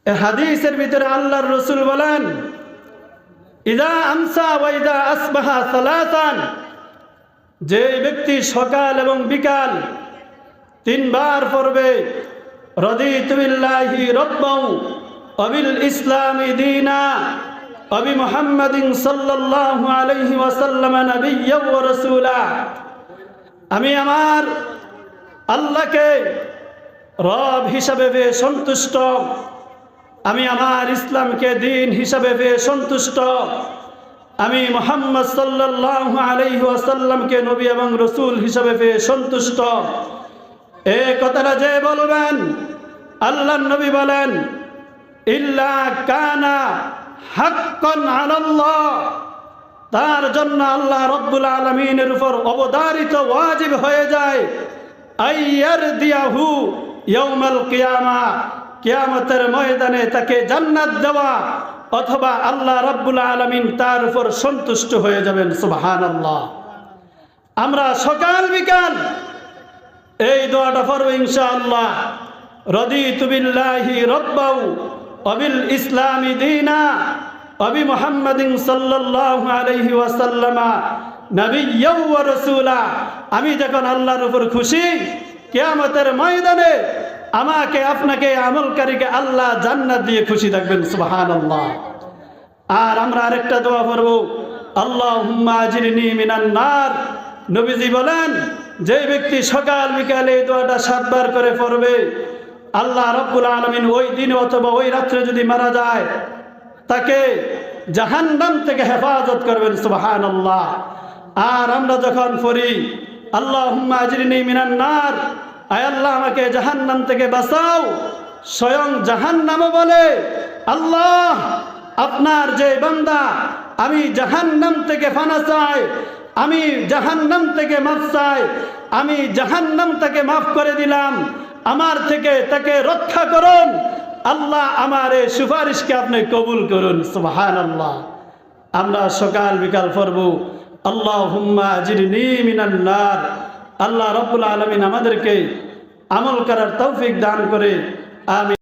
এই হাদিসের ভিতরে আল্লাহর রাসূল বলেন, ইদা আমসা ওয়া ইদা আসবাহা সালাসান, যে ব্যক্তি সকাল এবং বিকাল তিনবার পড়বে রাদিতু বিল্লাহি রাব্বান ওয়া বিল ইসলামি দীনা ওয়া বি মুহাম্মাদিন সাল্লাল্লাহু আলাইহি ওয়াসাল্লাম নাবিয়্যান ওয়া রাসূলা, আমি আমার আল্লাহকে রব হিসাবে পেয়ে সন্তুষ্ট, আমি আমার ইসলামকে দ্বীন হিসাবে পেয়ে সন্তুষ্ট, আমি মুহাম্মদ সাল্লাল্লাহু আলাইহি ওয়াসাল্লামকে নবী এবং রাসূল হিসাবে পেয়ে সন্তুষ্ট। এই কথাটা যে বলবেন, আল্লাহর নবী বলেন, ইল্লা কানা হাক্কান আলাল্লাহ, তার জন্য আল্লাহ রাব্বুল আলামিনের উপর অবধারিত ওয়াজিব হয়ে যায় আইয়ারদিয়াহু ইয়াউমাল কিয়ামা, কিয়ামতের ময়দানে তাকে জান্নাত দেওয়া, অথবা আল্লাহ রাব্বুল আলামিন তার উপর সন্তুষ্ট হয়ে যাবেন। সুবহানাল্লাহ। আমরা সকাল বিকাল এই দোয়াটা পড়ব ইনশাআল্লাহ। রাদিতু বিল্লাহি রাব্বাও ওয়া বিল ইসলামি দীনা ওয়া বি মুহাম্মাদিন সাল্লাল্লাহু আলাইহি ওয়াসাল্লাম নাবিয়্যান ওয়া রাসূলা, আমি যখন আল্লাহর উপর খুশি, কিয়ামতের ময়দানে আমাকে আপনাকে আমলকারীকে আল্লাহ জান্নাত দিয়ে খুশি থাকবেন। সুবহানাল্লাহ। আর আমরা আরেকটা দোয়া পড়ব, আল্লাহুম্মা আজিরনি মিনান নার। নবীজি বলেন, যে ব্যক্তি সকাল বিকালে এই দোয়াটা 7 বার করে পড়বে, আল্লাহ রাব্বুল আলামিন ওই দিন অথবা ওই রাত্রে যদি মারা যায়, তাকে জাহান্নাম থেকে হেফাজত করবেন। সুবহানাল্লাহ। আর আমরা যখন পড়ি আল্লাহুম্মা আজিরনি মিনান নার, আয় আল্লাহ আমাকে জাহান্নাম থেকে বাঁচাও, স্বয়ং জাহান্নামও বলে, আল্লাহ আপনার যে বান্দা, আমি জাহান্নাম থেকে ফানা চাই, আমি জাহান্নাম থেকে মাফ চাই, আমি জাহান্নাম থেকে মাফ করে দিলাম, আমার থেকে তাকে রক্ষা করুন, আল্লাহ আমার এই সুপারিশকে আপনি কবুল করুন। সুবহানাল্লাহ। আমরা সকাল বিকাল পড়ব আল্লাহুম্মা আজিরনি মিনান নার। আল্লাহ রাব্বুল আলামিন আমাদেরকে আমল করার তৌফিক দান করে। আমিন।